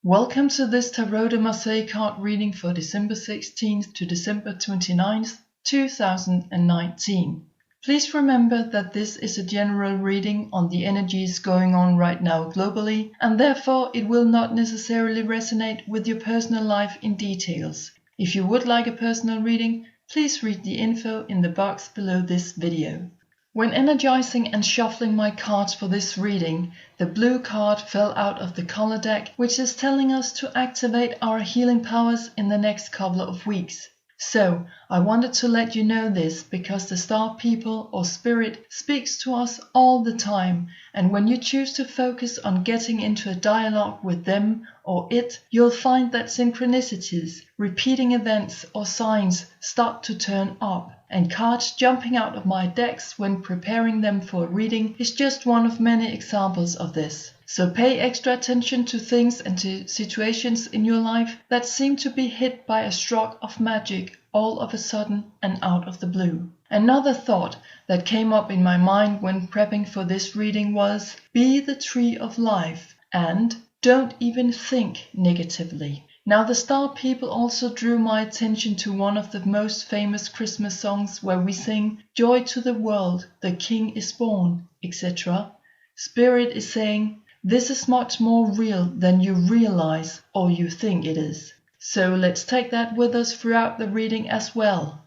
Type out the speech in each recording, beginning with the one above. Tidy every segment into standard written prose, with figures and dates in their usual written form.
Welcome to this Tarot de Marseille card reading for December 16th to December 29th, 2019. Please remember that this is a general reading on the energies going on right now globally, and therefore it will not necessarily resonate with your personal life in details. If you would like a personal reading, please read the info in the box below this video. When energizing and shuffling my cards for this reading, the blue card fell out of the color deck, which is telling us to activate our healing powers in the next couple of weeks. So, I wanted to let you know this because the star people or spirit speaks to us all the time, and when you choose to focus on getting into a dialogue with them or it, you'll find that synchronicities, repeating events or signs start to turn up. And cards jumping out of my decks when preparing them for a reading is just one of many examples of this. So pay extra attention to things and to situations in your life that seem to be hit by a stroke of magic all of a sudden and out of the blue. Another thought that came up in my mind when prepping for this reading was, be the tree of life and don't even think negatively. Now the star people also drew my attention to one of the most famous Christmas songs where we sing, "Joy to the world, the King is born," etc. Spirit is saying, this is much more real than you realize or you think it is. So let's take that with us throughout the reading as well.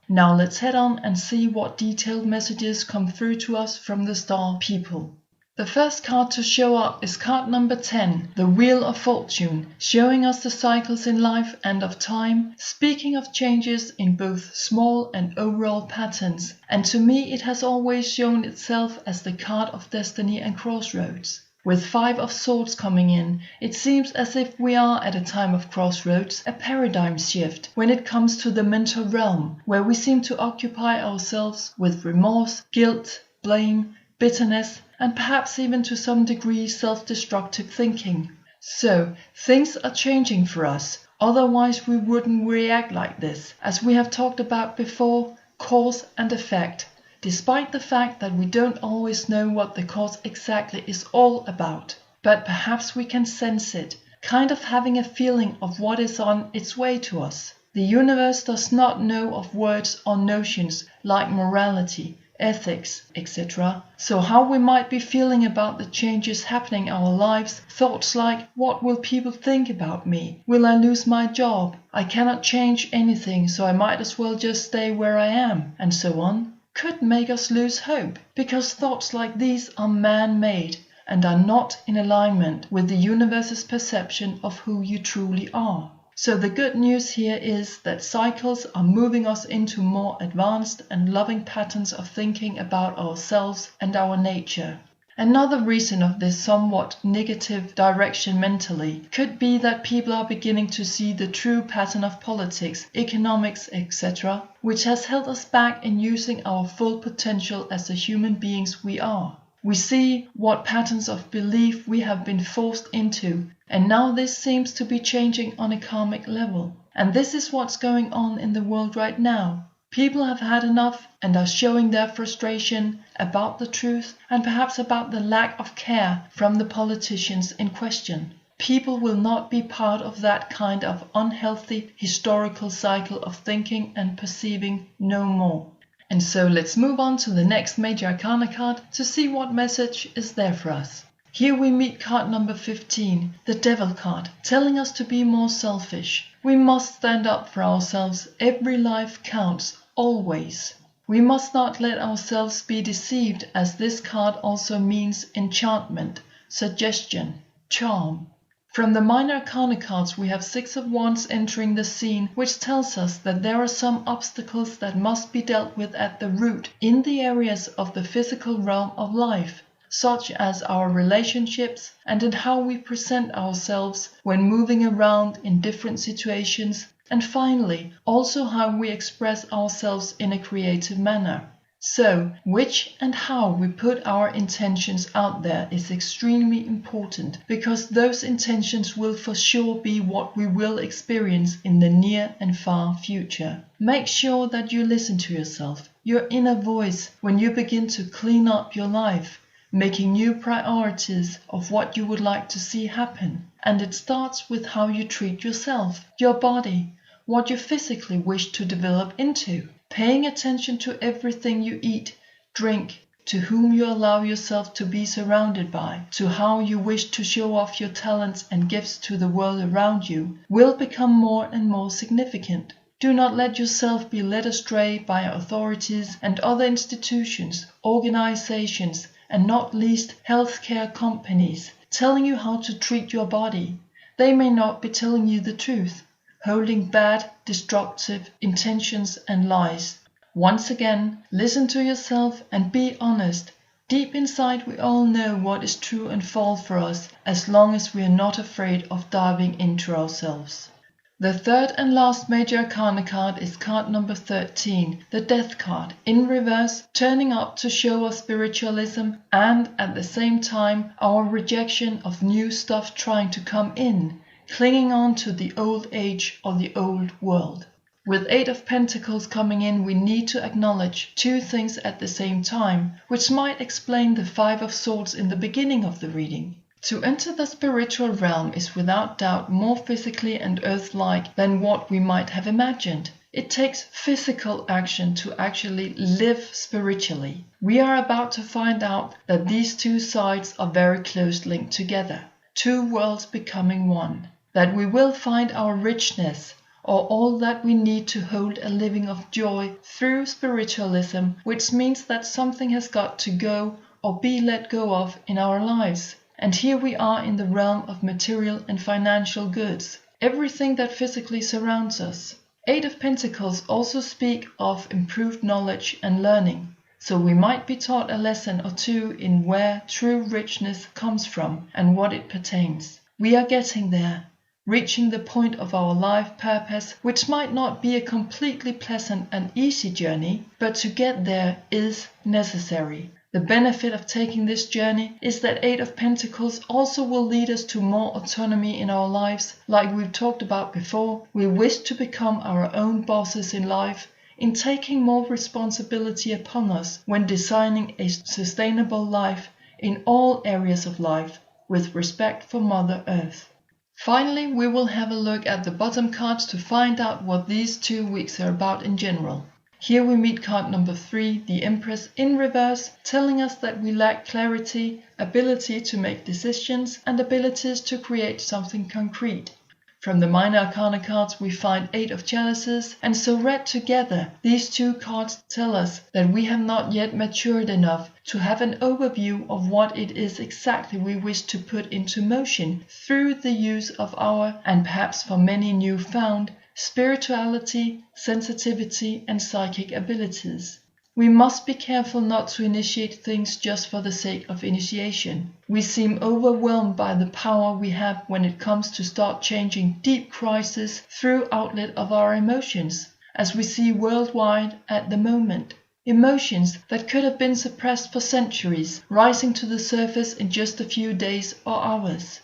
Now let's head on and see what detailed messages come through to us from the star people. The first card to show up is card number 10, the Wheel of Fortune, showing us the cycles in life and of time, speaking of changes in both small and overall patterns, and to me it has always shown itself as the card of destiny and crossroads. With 5 of Swords coming in, it seems as if we are at a time of crossroads, a paradigm shift when it comes to the mental realm, where we seem to occupy ourselves with remorse, guilt, blame, bitterness, and perhaps even to some degree self-destructive thinking. So, things are changing for us, otherwise we wouldn't react like this, as we have talked about before, cause and effect. Despite the fact that we don't always know what the cause exactly is all about, but perhaps we can sense it, kind of having a feeling of what is on its way to us. The universe does not know of words or notions like morality, ethics, etc. So how we might be feeling about the changes happening in our lives, thoughts like, what will people think about me? Will I lose my job? I cannot change anything, so I might as well just stay where I am, and so on, could make us lose hope, because thoughts like these are man-made and are not in alignment with the universe's perception of who you truly are. So the good news here is that cycles are moving us into more advanced and loving patterns of thinking about ourselves and our nature. Another reason of this somewhat negative direction mentally could be that people are beginning to see the true pattern of politics, economics, etc., which has held us back in using our full potential as the human beings we are. We see what patterns of belief we have been forced into, and now this seems to be changing on a karmic level. And this is what's going on in the world right now. People have had enough and are showing their frustration about the truth and perhaps about the lack of care from the politicians in question. People will not be part of that kind of unhealthy historical cycle of thinking and perceiving no more. And so let's move on to the next major arcana card to see what message is there for us. Here we meet card number 15, the Devil card, telling us to be more selfish. We must stand up for ourselves. Every life counts, always. We must not let ourselves be deceived, as this card also means enchantment, suggestion, charm. From the minor arcana cards we have 6 of Wands entering the scene, which tells us that there are some obstacles that must be dealt with at the root in the areas of the physical realm of life, such as our relationships and in how we present ourselves when moving around in different situations, and finally also how we express ourselves in a creative manner. So, which and how we put our intentions out there is extremely important, because those intentions will for sure be what we will experience in the near and far future. Make sure that you listen to yourself, your inner voice, when you begin to clean up your life, making new priorities of what you would like to see happen. And it starts with how you treat yourself, your body, what you physically wish to develop into. Paying attention to everything you eat, drink, to whom you allow yourself to be surrounded by, to how you wish to show off your talents and gifts to the world around you, will become more and more significant. Do not let yourself be led astray by authorities and other institutions, organizations, and not least healthcare companies, telling you how to treat your body. They may not be telling you the truth, holding bad, destructive intentions and lies. Once again, listen to yourself and be honest. Deep inside we all know what is true and false for us, as long as we are not afraid of diving into ourselves. The third and last major arcana card is card number 13, the Death card, in reverse, turning up to show us spiritualism and at the same time our rejection of new stuff trying to come in, clinging on to the old age or the old world. With 8 of Pentacles coming in, we need to acknowledge 2 things at the same time, which might explain the 5 of Swords in the beginning of the reading. To enter the spiritual realm is without doubt more physically and earth-like than what we might have imagined. It takes physical action to actually live spiritually. We are about to find out that these 2 sides are very close linked together, 2 worlds becoming one. That we will find our richness, or all that we need to hold a living of joy through spiritualism, which means that something has got to go or be let go of in our lives. And here we are in the realm of material and financial goods, everything that physically surrounds us. 8 of Pentacles also speak of improved knowledge and learning, so we might be taught a lesson or 2 in where true richness comes from and what it pertains. We are getting there, reaching the point of our life purpose, which might not be a completely pleasant and easy journey, but to get there is necessary. The benefit of taking this journey is that 8 of Pentacles also will lead us to more autonomy in our lives. Like we've talked about before, we wish to become our own bosses in life, in taking more responsibility upon us when designing a sustainable life in all areas of life, with respect for Mother Earth. Finally, we will have a look at the bottom cards to find out what these 2 weeks are about in general. Here we meet card number 3, the Empress in reverse, telling us that we lack clarity, ability to make decisions, and abilities to create something concrete. From the minor arcana cards we find 8 of Chalices, and so read together, these 2 cards tell us that we have not yet matured enough to have an overview of what it is exactly we wish to put into motion through the use of our, and perhaps for many newfound, spirituality, sensitivity, and psychic abilities. We must be careful not to initiate things just for the sake of initiation. We seem overwhelmed by the power we have when it comes to start changing deep crises through outlet of our emotions, as we see worldwide at the moment. Emotions that could have been suppressed for centuries, rising to the surface in just a few days or hours.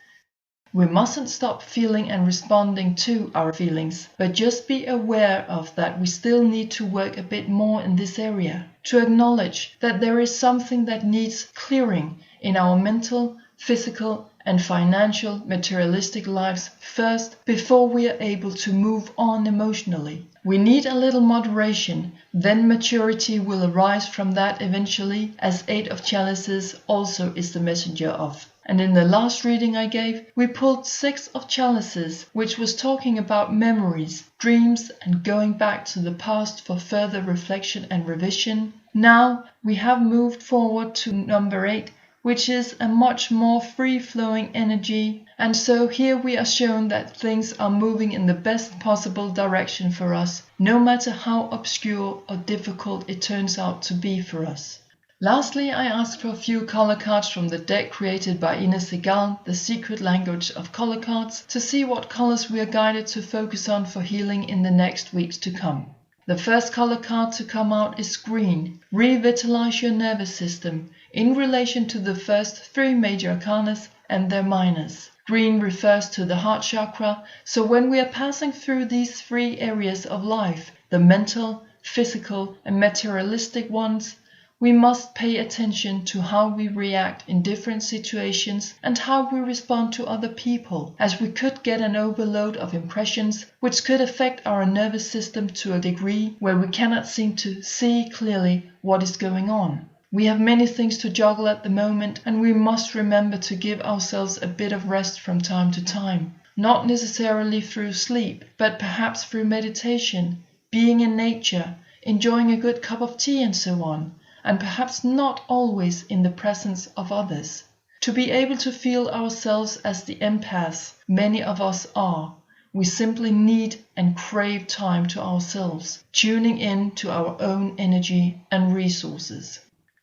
We mustn't stop feeling and responding to our feelings, but just be aware of that we still need to work a bit more in this area, to acknowledge that there is something that needs clearing in our mental, physical, and financial materialistic lives first before we are able to move on emotionally. We need a little moderation, then maturity will arise from that eventually, as Eight of Chalices also is the messenger of. And in the last reading I gave, we pulled Six of Chalices, which was talking about memories, dreams, and going back to the past for further reflection and revision. Now we have moved forward to number 8, which is a much more free-flowing energy, and so here we are shown that things are moving in the best possible direction for us, no matter how obscure or difficult it turns out to be for us. Lastly, I asked for a few color cards from the deck created by Ines Segal, The Secret Language of Color Cards, to see what colors we are guided to focus on for healing in the next weeks to come. The first color card to come out is green. Revitalize your nervous system in relation to the first 3 major arcanas and their minors. Green refers to the heart chakra, so when we are passing through these 3 areas of life, the mental, physical, and materialistic ones, we must pay attention to how we react in different situations and how we respond to other people, as we could get an overload of impressions which could affect our nervous system to a degree where we cannot seem to see clearly what is going on. We have many things to juggle at the moment, and we must remember to give ourselves a bit of rest from time to time, not necessarily through sleep, but perhaps through meditation, being in nature, enjoying a good cup of tea and so on, and perhaps not always in the presence of others. To be able to feel ourselves as the empaths many of us are, we simply need and crave time to ourselves, tuning in to our own energy and resources.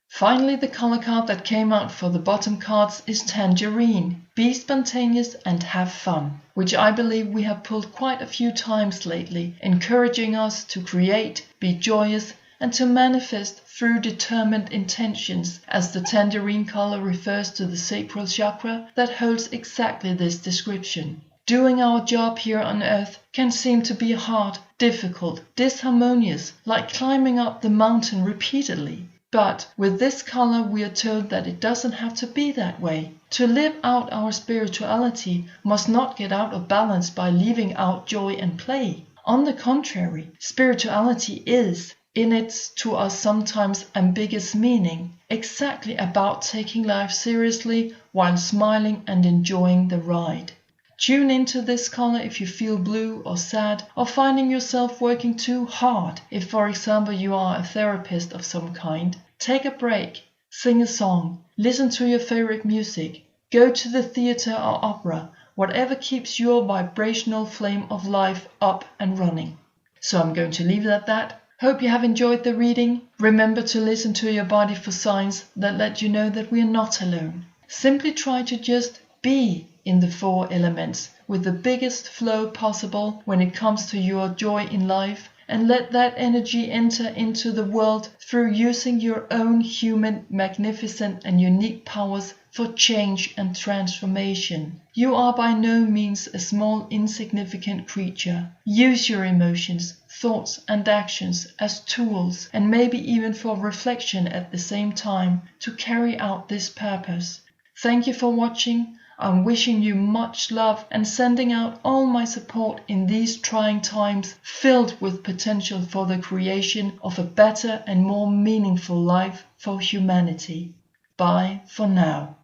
Finally, the color card that came out for the bottom cards is Tangerine. Be spontaneous and have fun, which I believe we have pulled quite a few times lately, encouraging us to create, be joyous, and to manifest through determined intentions, as the tangerine color refers to the sacral chakra that holds exactly this description. Doing our job here on earth can seem to be hard, difficult, disharmonious, like climbing up the mountain repeatedly. But with this color we are told that it doesn't have to be that way. To live out our spirituality must not get out of balance by leaving out joy and play. On the contrary, spirituality is, in its to us sometimes ambiguous meaning, exactly about taking life seriously while smiling and enjoying the ride. Tune into this color if you feel blue or sad, or finding yourself working too hard. If, for example, you are a therapist of some kind, take a break, sing a song, listen to your favorite music, go to the theater or opera, whatever keeps your vibrational flame of life up and running. So I'm going to leave it at that. Hope you have enjoyed the reading. Remember to listen to your body for signs that let you know that we are not alone. Simply try to just be in the 4 elements with the biggest flow possible when it comes to your joy in life, and let that energy enter into the world through using your own human, magnificent and unique powers for change and transformation. You are by no means a small, insignificant creature. Use your emotions, thoughts and actions as tools, and maybe even for reflection at the same time, to carry out this purpose. Thank you for watching. I'm wishing you much love and sending out all my support in these trying times, filled with potential for the creation of a better and more meaningful life for humanity. Bye for now.